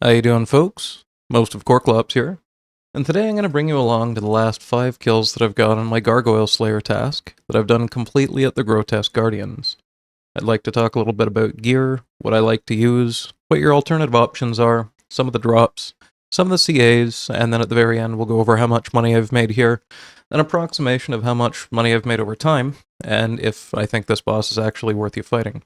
How you doing, folks? Most of Corklops here, and today I'm going to bring you along to the last 5 kills that I've got on my Gargoyle Slayer task that I've done completely at the Grotesque Guardians. I'd like to talk a little bit about gear, what I like to use, what your alternative options are, some of the drops, some of the CAs, and then at the very end we'll go over how much money I've made here, an approximation of how much money I've made over time, and if I think this boss is actually worth you fighting.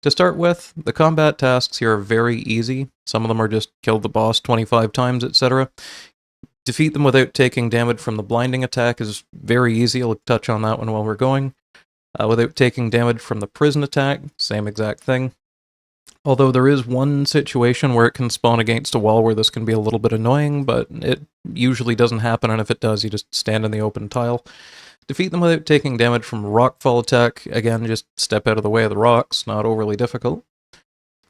To start with, the combat tasks here are very easy. Some of them are just kill the boss 25 times, etc. Defeat them without taking damage from the blinding attack is very easy. I'll touch on that one while we're going. Without taking damage from the prison attack, same exact thing. Although there is one situation where it can spawn against a wall where this can be a little bit annoying, but it usually doesn't happen, and if it does, you just stand in the open tile. Defeat them without taking damage from rockfall attack. Again, just step out of the way of the rocks, not overly difficult.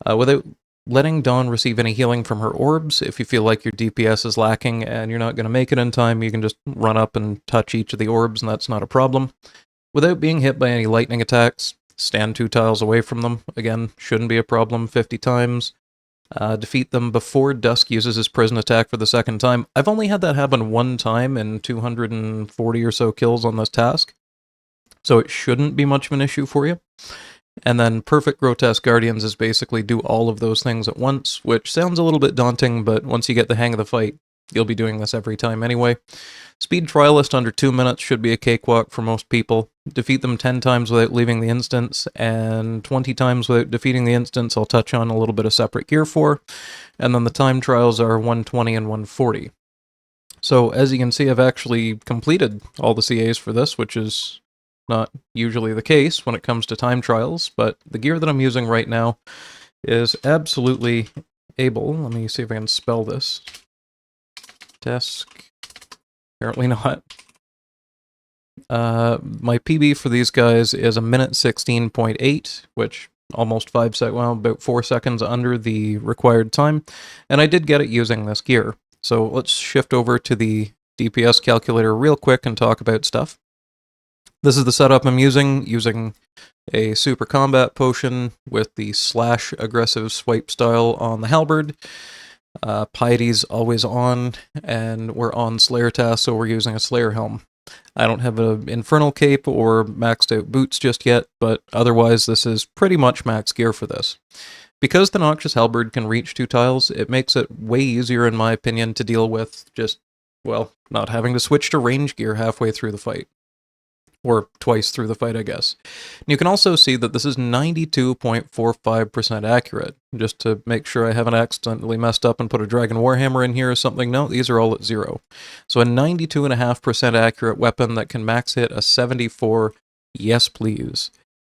Without letting Dawn receive any healing from her orbs, if you feel like your DPS is lacking and you're not going to make it in time, you can just run up and touch each of the orbs, and that's not a problem. Without being hit by any lightning attacks, stand 2 tiles away from them. Again, shouldn't be a problem 50 times. Defeat them before Dusk uses his prison attack for the second time. I've only had that happen 1 time in 240 or so kills on this task, so it shouldn't be much of an issue for you. And then Perfect Grotesque Guardians is basically do all of those things at once, which sounds a little bit daunting, but once you get the hang of the fight, you'll be doing this every time anyway. Speed Trialist under 2 minutes should be a cakewalk for most people. Defeat them 10 times without leaving the instance, and 20 times without defeating the instance I'll touch on a little bit of separate gear for. And then the time trials are 120 and 140. So as you can see, I've actually completed all the CAs for this, which is not usually the case when it comes to time trials, but the gear that I'm using right now is absolutely able. Let me see if I can spell this. Desk. Apparently not. My PB for these guys is 1:16.8, which almost 5 seconds, well, about 4 seconds under the required time, and I did get it using this gear. So let's shift over to the DPS calculator real quick and talk about stuff. This is the setup I'm using a super combat potion with the / aggressive swipe style on the halberd. Piety's always on, and we're on Slayer task, so we're using a Slayer helm. I don't have an Infernal Cape or maxed out boots just yet, but otherwise this is pretty much max gear for this. Because the Noxious Halberd can reach 2 tiles, it makes it way easier in my opinion to deal with just, well, not having to switch to range gear halfway through the fight. Or twice through the fight, I guess. And you can also see that this is 92.45% accurate, just to make sure I haven't accidentally messed up and put a Dragon Warhammer in here or something. No, these are all at 0. So a 92.5% accurate weapon that can max hit a 74, yes please.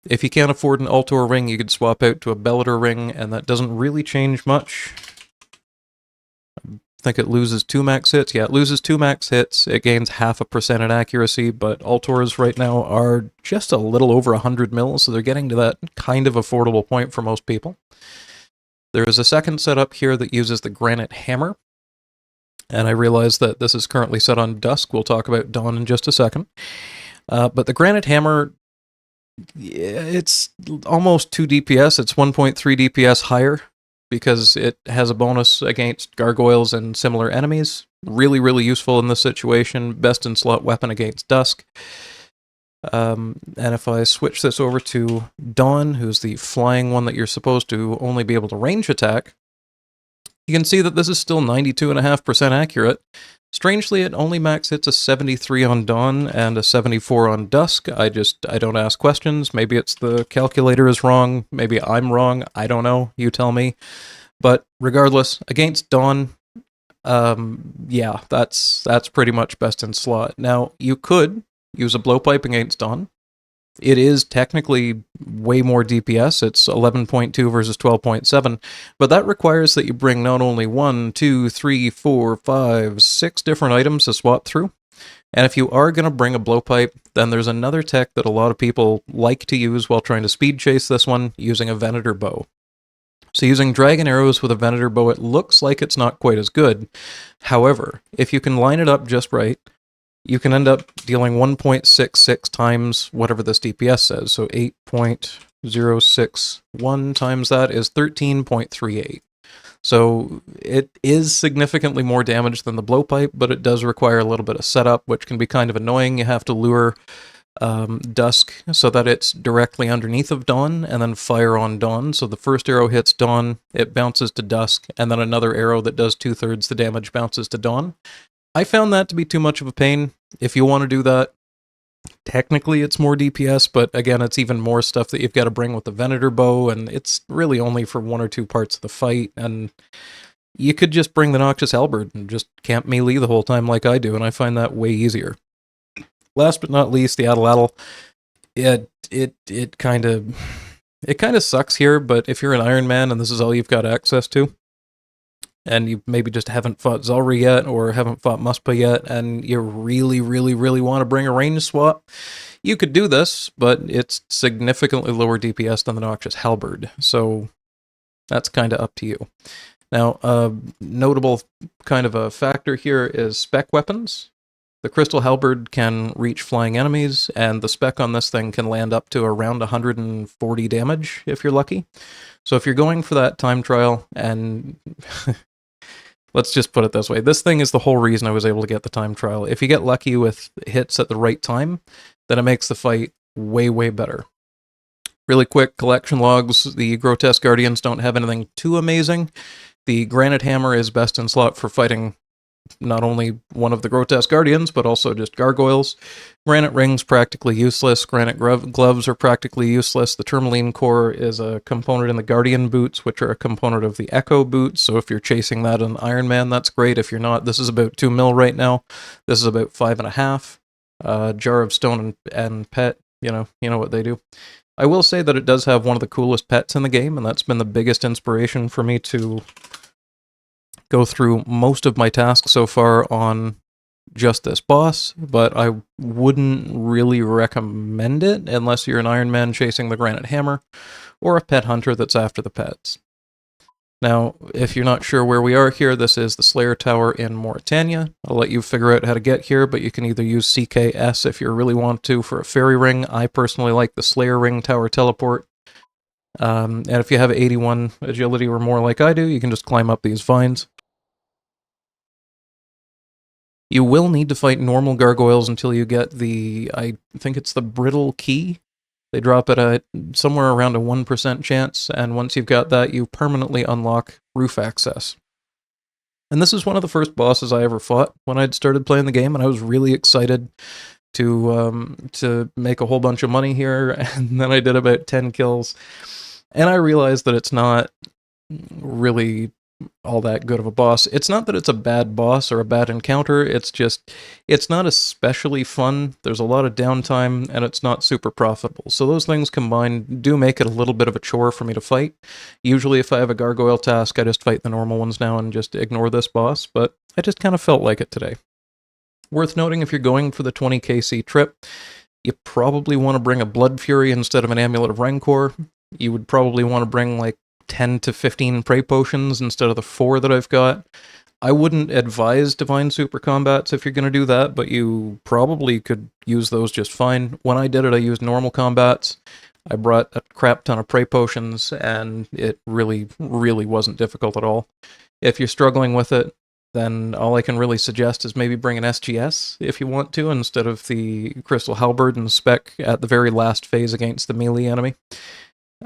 If you can't afford an Altor ring, you could swap out to a Bellator ring, and that doesn't really change much. I think it loses 2 max hits. Yeah, it loses 2 max hits. It gains 0.5% in accuracy, but Altors right now are just a little over 100 mil, so they're getting to that kind of affordable point for most people. There is a second setup here that uses the Granite Hammer, and I realize that this is currently set on Dusk. We'll talk about Dawn in just a second. But the Granite Hammer, it's almost 2 DPS. It's 1.3 DPS higher, because it has a bonus against gargoyles and similar enemies. Really, really useful in this situation. Best in slot weapon against Dusk. And if I switch this over to Dawn, who's the flying one that you're supposed to only be able to range attack, you can see that this is still 92.5% accurate. Strangely, it only max hits a 73 on Dawn and a 74 on Dusk. I don't ask questions. Maybe it's the calculator is wrong. Maybe I'm wrong. I don't know. You tell me. But regardless, against Dawn, yeah, that's pretty much best in slot. Now, you could use a blowpipe against Dawn. It is technically way more DPS. It's 11.2 versus 12.7, but that requires that you bring not only 1, 2, 3, 4, 5, 6 different items to swap through. And if you are going to bring a blowpipe, then there's another tech that a lot of people like to use while trying to speed chase this one, using a Venator bow. So using dragon arrows with a Venator bow, it looks like it's not quite as good. However, if you can line it up just right, you can end up dealing 1.66 times whatever this DPS says. So 8.061 times that is 13.38. So it is significantly more damage than the blowpipe, but it does require a little bit of setup, which can be kind of annoying. You have to lure Dusk so that it's directly underneath of Dawn, and then fire on Dawn. So the first arrow hits Dawn, it bounces to Dusk, and then another arrow that does 2/3 the damage bounces to Dawn. I found that to be too much of a pain. If you want to do that, technically it's more DPS, but again, it's even more stuff that you've got to bring with the Venator bow, and it's really only for 1 or 2 parts of the fight, and you could just bring the Noxious halberd and just camp melee the whole time like I do, and I find that way easier. Last but not least, the Addle. It kind of sucks here, but if you're an Iron Man and this is all you've got access to, and you maybe just haven't fought Zulrah yet, or haven't fought Muspa yet, and you really, really, really want to bring a range swap, you could do this, but it's significantly lower DPS than the Noxious halberd, so that's kind of up to you. Now, a notable kind of a factor here is spec weapons. The Crystal Halberd can reach flying enemies, and the spec on this thing can land up to around 140 damage, if you're lucky. So if you're going for that time trial, and let's just put it this way, this thing is the whole reason I was able to get the time trial. If you get lucky with hits at the right time, then it makes the fight way, way better. Really quick, collection logs, the Grotesque Guardians don't have anything too amazing. The Granite Hammer is best in slot for fighting not only one of the Grotesque Guardians, but also just Gargoyles. Granite Rings, practically useless. Granite Gloves are practically useless. The Tourmaline Core is a component in the Guardian Boots, which are a component of the Echo Boots, so if you're chasing that in Iron Man, that's great. If you're not, this is about 2 mil right now. This is about 5.5. Jar of Stone and Pet, you know what they do. I will say that it does have one of the coolest pets in the game, and that's been the biggest inspiration for me to go through most of my tasks so far on just this boss, but I wouldn't really recommend it unless you're an Iron Man chasing the Granite Hammer, or a pet hunter that's after the pets. Now, if you're not sure where we are here, this is the Slayer Tower in Moritania. I'll let you figure out how to get here, but you can either use CKS if you really want to for a fairy ring. I personally like the Slayer Ring Tower teleport. And if you have 81 agility or more like I do, you can just climb up these vines. You will need to fight normal gargoyles until you get the, I think it's the Brittle Key. They drop at somewhere around a 1% chance, and once you've got that, you permanently unlock roof access. And this is one of the first bosses I ever fought when I'd started playing the game, and I was really excited to make a whole bunch of money here, and then I did about 10 kills. And I realized that it's not really all that good of a boss. It's not that it's a bad boss or a bad encounter, it's just, it's not especially fun, there's a lot of downtime, and it's not super profitable. So those things combined do make it a little bit of a chore for me to fight. Usually if I have a gargoyle task, I just fight the normal ones now and just ignore this boss, but I just kind of felt like it today. Worth noting, if you're going for the 20 KC trip, you probably want to bring a Blood Fury instead of an Amulet of Rancor. You would probably want to bring like 10 to 15 Prey Potions instead of the 4 that I've got. I wouldn't advise Divine Super Combats if you're going to do that, but you probably could use those just fine. When I did it, I used normal combats. I brought a crap ton of Prey Potions, and it really, really wasn't difficult at all. If you're struggling with it, then all I can really suggest is maybe bring an SGS if you want to, instead of the Crystal Halberd and Spec at the very last phase against the melee enemy.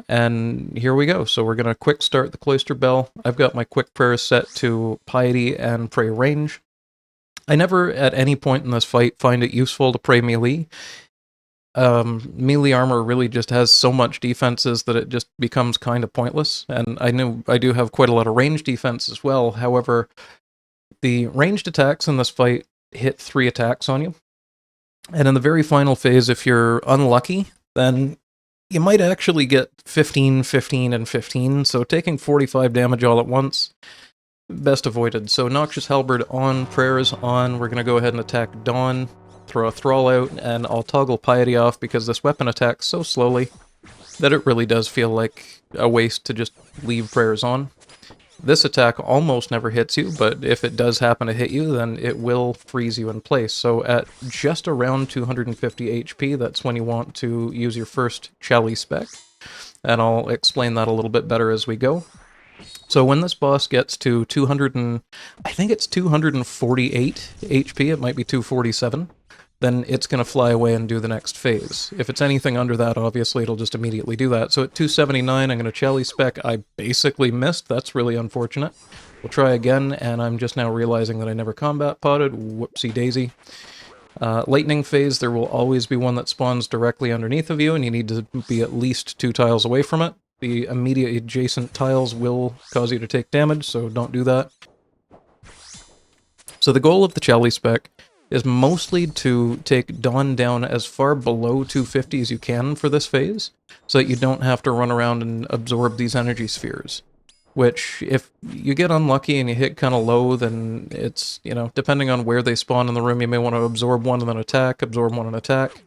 And here we go. So we're going to quick start the Cloister Bell. I've got my quick prayers set to Piety and Pray Range. I never at any point in this fight find it useful to pray melee. Melee armor really just has so much defenses that it just becomes kind of pointless. And I do have quite a lot of range defense as well. However, the ranged attacks in this fight hit 3 attacks on you. And in the very final phase, if you're unlucky, then you might actually get 15, 15, and 15, so taking 45 damage all at once, best avoided. So Noxious Halberd on, Prayers on, we're going to go ahead and attack Dawn, throw a Thrall out, and I'll toggle Piety off because this weapon attacks so slowly that it really does feel like a waste to just leave Prayers on. This attack almost never hits you, but if it does happen to hit you, then it will freeze you in place. So at just around 250 HP, that's when you want to use your first Chalice spec. And I'll explain that a little bit better as we go. So when this boss gets to 200 and I think it's 248 HP, it might be 247, then it's going to fly away and do the next phase. If it's anything under that, obviously it'll just immediately do that. So at 279, I'm going to Chally spec. I basically missed. That's really unfortunate. We'll try again, and I'm just now realizing that I never combat potted. Whoopsie daisy. Lightning phase, there will always be one that spawns directly underneath of you, and you need to be at least 2 tiles away from it. The immediate adjacent tiles will cause you to take damage, so don't do that. So the goal of the Chally spec is mostly to take Dawn down as far below 250 as you can for this phase, so that you don't have to run around and absorb these energy spheres. Which, if you get unlucky and you hit kind of low, then it's, you know, depending on where they spawn in the room, you may want to absorb one and then attack, absorb one and attack.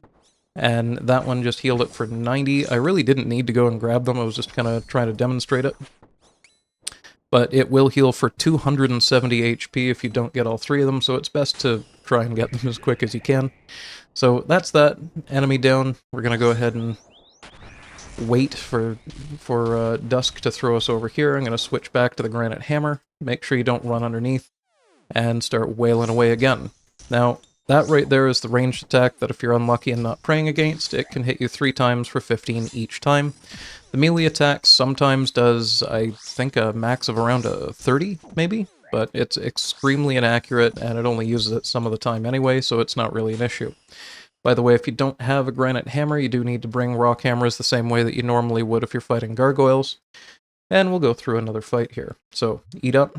And that one just healed it for 90. I really didn't need to go and grab them, I was just kind of trying to demonstrate it. But it will heal for 270 HP if you don't get all 3 of them, so it's best to try and get them as quick as you can. So that's that enemy down. We're going to go ahead and wait for Dusk to throw us over here. I'm going to switch back to the Granite Hammer, make sure you don't run underneath, and start wailing away again. Now, that right there is the ranged attack that if you're unlucky and not praying against, it can hit you 3 times for 15 each time. The melee attack sometimes does, I think, a max of around a 30, maybe? But it's extremely inaccurate, and it only uses it some of the time anyway, so it's not really an issue. By the way, if you don't have a Granite Hammer, you do need to bring Rock Hammers the same way that you normally would if you're fighting Gargoyles. And we'll go through another fight here. So, eat up,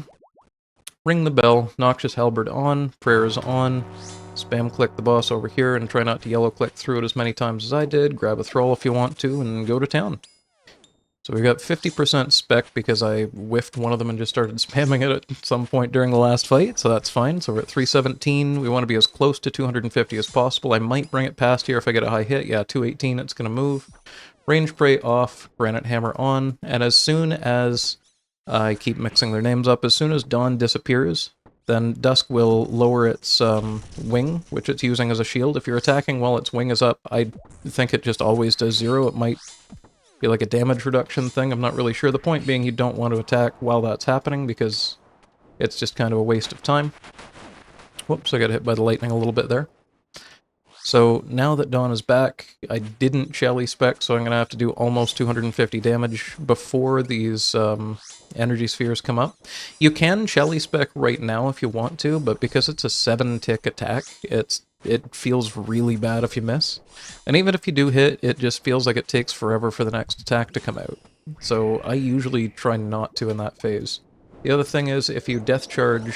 ring the bell, Noxious Halberd on, prayers on, spam click the boss over here and try not to yellow click through it as many times as I did, grab a Thrall if you want to, and go to town. So we got 50% spec because I whiffed one of them and just started spamming it at some point during the last fight, so that's fine. So we're at 317. We want to be as close to 250 as possible. I might bring it past here if I get a high hit. Yeah, 218, it's going to move. Range Prey off, Granite Hammer on, and as soon as I keep mixing their names up, as soon as Dawn disappears, then Dusk will lower its wing, which it's using as a shield. If you're attacking while its wing is up, I think it just always does 0. It might be like a damage reduction thing, I'm not really sure. The point being you don't want to attack while that's happening because it's just kind of a waste of time. Whoops, I got hit by the lightning a little bit there. So now that Dawn is back, I didn't Chally spec, so I'm going to have to do almost 250 damage before these energy spheres come up. You can Chally spec right now if you want to, but because it's a 7-tick attack, it feels really bad if you miss. And even if you do hit, it just feels like it takes forever for the next attack to come out. So I usually try not to in that phase. The other thing is, if you death charge,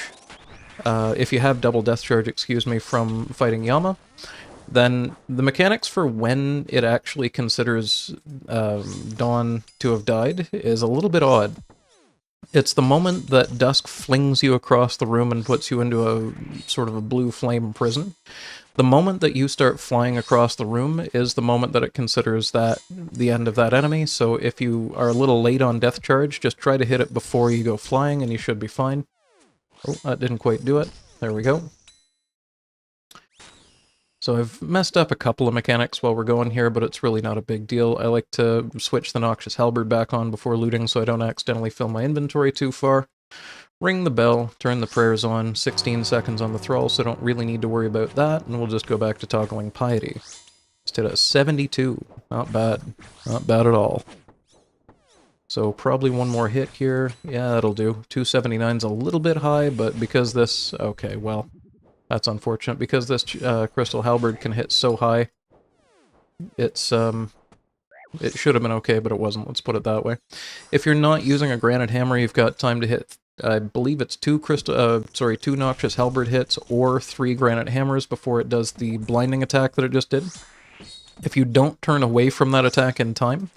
if you have double death charge, excuse me, from fighting Yama, then the mechanics for when it actually considers Dawn to have died is a little bit odd. It's the moment that Dusk flings you across the room and puts you into a sort of a blue flame prison. The moment that you start flying across the room is the moment that it considers that the end of that enemy, so if you are a little late on death charge, just try to hit it before you go flying and you should be fine. Oh, that didn't quite do it. There we go. So I've messed up a couple of mechanics while we're going here, but it's really not a big deal. I like to switch the Noxious Halberd back on before looting so I don't accidentally fill my inventory too far. Ring the bell, turn the prayers on, 16 seconds on the Thrall, so don't really need to worry about that, and we'll just go back to toggling Piety. Just hit a 72. Not bad. Not bad at all. So probably one more hit here. Yeah, that'll do. 279's a little bit high, but because this... Okay, well... That's unfortunate. Because this Crystal Halberd can hit so high, it's, it should have been okay, but it wasn't. Let's put it that way. If you're not using a Granite Hammer, you've got time to hit, I believe it's 2 Noxious Halberd hits or 3 Granite Hammers before it does the blinding attack that it just did. If you don't turn away from that attack in time,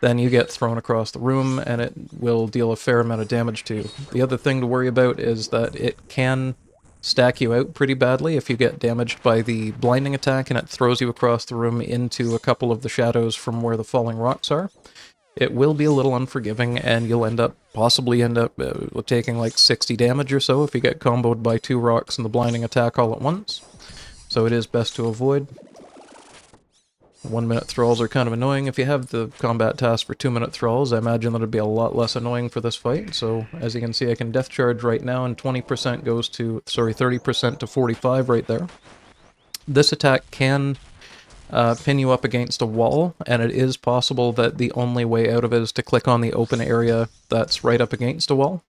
then you get thrown across the room, and it will deal a fair amount of damage to you. The other thing to worry about is that it can stack you out pretty badly if you get damaged by the blinding attack and it throws you across the room into a couple of the shadows from where the falling rocks are. It will be a little unforgiving, and you'll possibly end up taking like 60 damage or so if you get comboed by 2 rocks and the blinding attack all at once. So it is best to avoid. 1-minute thralls are kind of annoying. If you have the combat task for 2-minute thralls, I imagine that would be a lot less annoying for this fight. So as you can see, I can death charge right now, and 20% goes to, 30% to 45 right there. This attack can pin you up against a wall, and it is possible that the only way out of it is to click on the open area that's right up against a wall.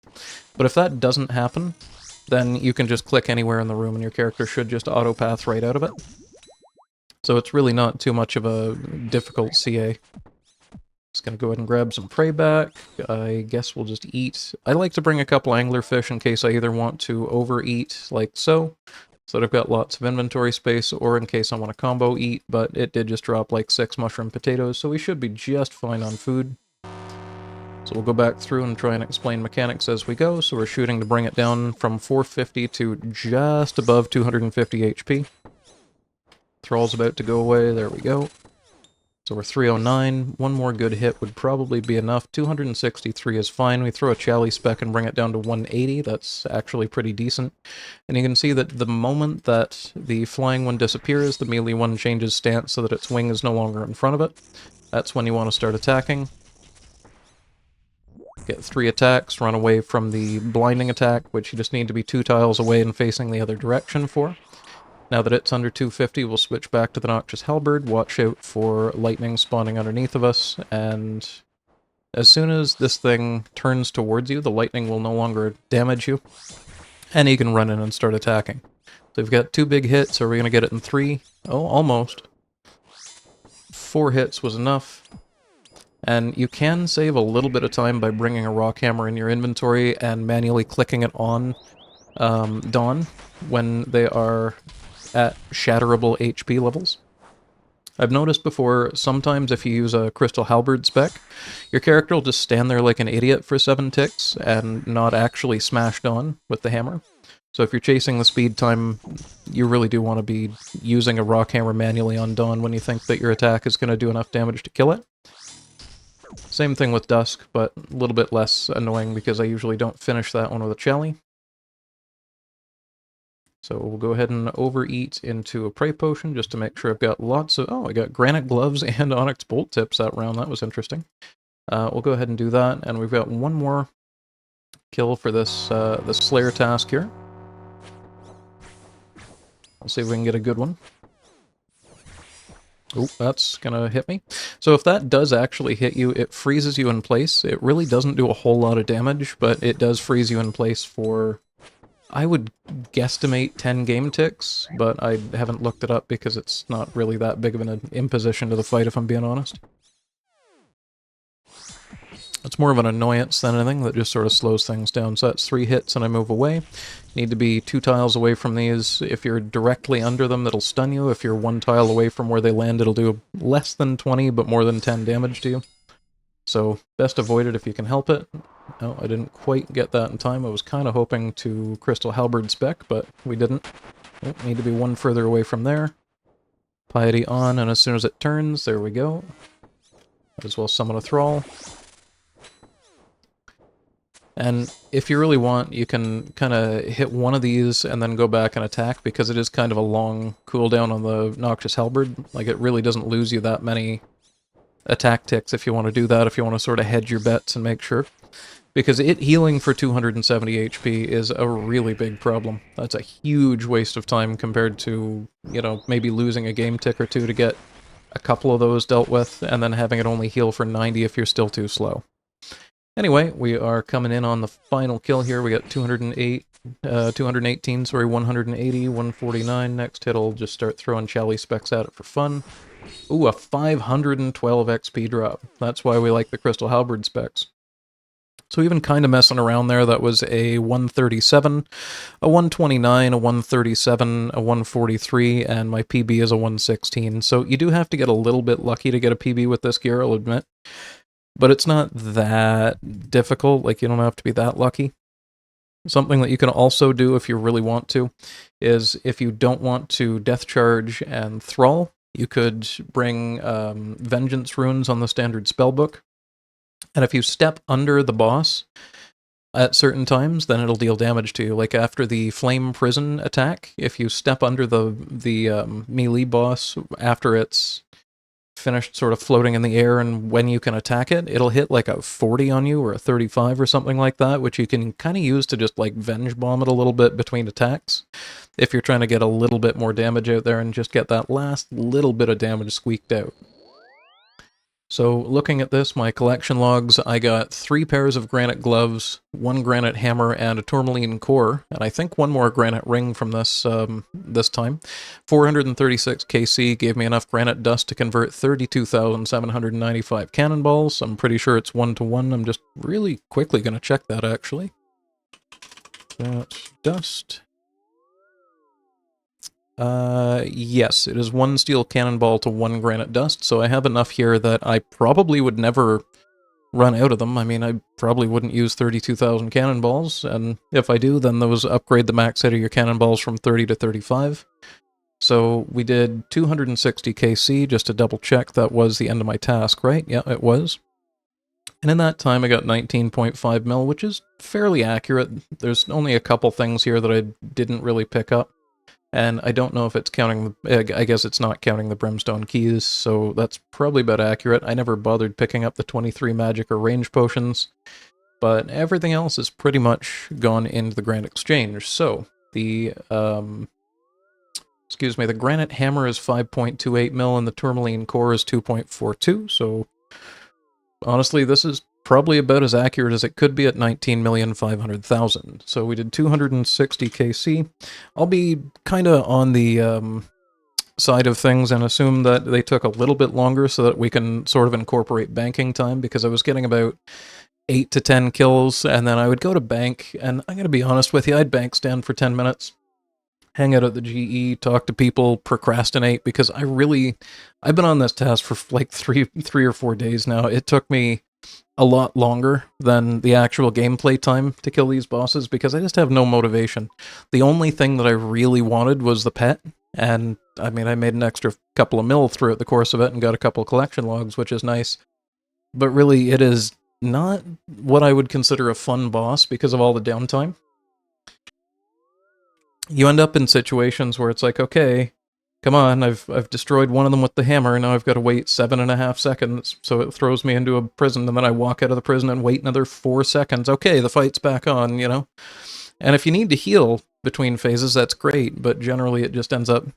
But if that doesn't happen, then you can just click anywhere in the room and your character should just auto-path right out of it. So it's really not too much of a difficult CA. Just gonna go ahead and grab some prey back. I guess we'll just eat. I like to bring a couple anglerfish in case I either want to overeat, like so that I've got lots of inventory space, or in case I want to combo eat, but it did just drop like 6 mushroom potatoes, so we should be just fine on food. So we'll go back through and try and explain mechanics as we go. So we're shooting to bring it down from 450 to just above 250 HP. Thrall's about to go away, there we go. So we're 309, one more good hit would probably be enough. 263 is fine. We throw a Chally spec and bring it down to 180, that's actually pretty decent. And you can see that the moment that the flying one disappears, the melee one changes stance so that its wing is no longer in front of it. That's when you want to start attacking. Get 3 attacks, run away from the blinding attack, which you just need to be 2 tiles away and facing the other direction for. Now that it's under 250, we'll switch back to the noxious halberd, watch out for lightning spawning underneath of us, and as soon as this thing turns towards you, the lightning will no longer damage you, and you can run in and start attacking. So we've got 2 big hits. Are we going to get it in 3? Oh, almost. 4 hits was enough. And you can save a little bit of time by bringing a rock hammer in your inventory and manually clicking it on Dawn when they are at shatterable HP levels. I've noticed before, sometimes if you use a crystal halberd spec, your character will just stand there like an idiot for 7 ticks and not actually smash Dawn with the hammer. So if you're chasing the speed time, you really do want to be using a rock hammer manually on Dawn when you think that your attack is going to do enough damage to kill it. Same thing with Dusk, but a little bit less annoying because I usually don't finish that one with a Chally. So we'll go ahead and overeat into a prey potion just to make sure I've got lots of... Oh, I got granite gloves and onyx bolt tips that round. That was interesting. We'll go ahead and do that, and we've got one more kill for this this Slayer task here. We'll see if we can get a good one. Oh, that's gonna hit me. So if that does actually hit you, it freezes you in place. It really doesn't do a whole lot of damage, but it does freeze you in place for... I would guesstimate 10 game ticks, but I haven't looked it up because it's not really that big of an imposition to the fight, if I'm being honest. It's more of an annoyance than anything that just sort of slows things down. So that's 3 hits and I move away. Need to be 2 tiles away from these. If you're directly under them, it'll stun you. If you're 1 tile away from where they land, it'll do less than 20, but more than 10 damage to you. So best avoid it if you can help it. No, I didn't quite get that in time. I was kind of hoping to Crystal Halberd spec, but we didn't. Oh, need to be 1 further away from there. Piety on, and as soon as it turns, there we go. Might as well summon a Thrall. And if you really want, you can kind of hit one of these and then go back and attack, because it is kind of a long cooldown on the Noxious Halberd. Like, it really doesn't lose you that many attack ticks if you want to do that, if you want to sort of hedge your bets and make sure. Because it healing for 270 HP is a really big problem. That's a huge waste of time compared to, you know, maybe losing a game tick or 2 to get a couple of those dealt with, and then having it only heal for 90 if you're still too slow. Anyway, we are coming in on the final kill here. We got 218, sorry, 180, 149. Next hit, I'll just start throwing Chally specs at it for fun. Ooh, a 512 XP drop. That's why we like the Crystal Halberd specs. So even kind of messing around there, that was a 137, a 129, a 137, a 143, and my PB is a 116. So you do have to get a little bit lucky to get a PB with this gear, I'll admit. But it's not that difficult, like you don't have to be that lucky. Something that you can also do if you really want to, is if you don't want to Death Charge and Thrall, you could bring Vengeance runes on the standard spellbook. And if you step under the boss at certain times, then it'll deal damage to you. Like after the Flame Prison attack, if you step under the melee boss after its finished sort of floating in the air and when you can attack it, it'll hit like a 40 on you or a 35 or something like that, which you can kind of use to just like venge bomb it a little bit between attacks if you're trying to get a little bit more damage out there and just get that last little bit of damage squeaked out. So looking at this, my collection logs, I got 3 pairs of granite gloves, 1 granite hammer, and a tourmaline core, and I think 1 more granite ring from this this time. 436 KC gave me enough granite dust to convert 32,795 cannonballs. I'm pretty sure it's 1-to-1. I'm just really quickly going to check that, actually. That's dust. Yes, it is 1 steel cannonball to 1 granite dust, so I have enough here that I probably would never run out of them. I mean, I probably wouldn't use 32,000 cannonballs, and if I do, then those upgrade the max hit of your cannonballs from 30 to 35. So we did 260 KC, just to double check that was the end of my task, right? Yeah, it was. And in that time, I got 19.5 mil, which is fairly accurate. There's only a couple things here that I didn't really pick up. And I don't know if it's counting, I guess it's not counting the brimstone keys, so that's probably about accurate. I never bothered picking up the 23 magic or range potions, but everything else has pretty much gone into the Grand Exchange. So, the granite hammer is 5.28 mil and the tourmaline core is 2.42, so honestly, this is probably about as accurate as it could be at 19,500,000. So we did 260 KC. I'll be kind of on the side of things and assume that they took a little bit longer so that we can sort of incorporate banking time, because I was getting about 8 to 10 kills, and then I would go to bank, and I'm going to be honest with you, I'd bank stand for 10 minutes, hang out at the GE, talk to people, procrastinate, because I've been on this task for like three or 4 days now. It took me a lot longer than the actual gameplay time to kill these bosses because I just have no motivation. The only thing that I really wanted was the pet, and I mean, I made an extra couple of mil throughout the course of it and got a couple of collection logs, which is nice. But really, it is not what I would consider a fun boss because of all the downtime. You end up in situations where it's like, okay, come on, I've destroyed one of them with the hammer, and now I've got to wait 7.5 seconds, so it throws me into a prison, and then I walk out of the prison and wait another 4 seconds. Okay, the fight's back on, you know? And if you need to heal between phases, that's great, but generally it just ends up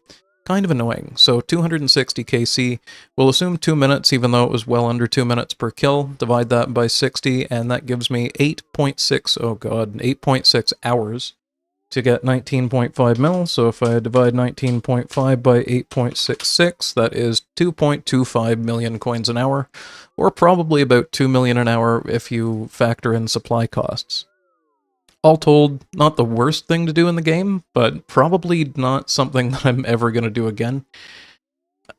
kind of annoying. So 260 KC, we'll assume 2 minutes, even though it was well under 2 minutes per kill. Divide that by 60, and that gives me 8.6 hours to get 19.5 mil, so if I divide 19.5 by 8.66, that is 2.25 million coins an hour, or probably about 2 million an hour if you factor in supply costs. All told, not the worst thing to do in the game, but probably not something that I'm ever going to do again.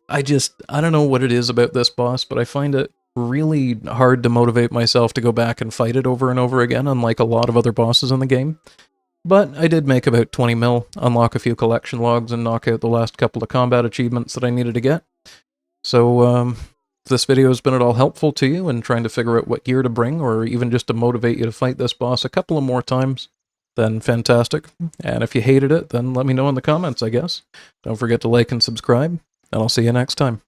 I don't know what it is about this boss, but I find it really hard to motivate myself to go back and fight it over and over again, unlike a lot of other bosses in the game. But I did make about 20 mil, unlock a few collection logs, and knock out the last couple of combat achievements that I needed to get. So, if this video has been at all helpful to you in trying to figure out what gear to bring, or even just to motivate you to fight this boss a couple of more times, then fantastic. And if you hated it, then let me know in the comments, I guess. Don't forget to like and subscribe, and I'll see you next time.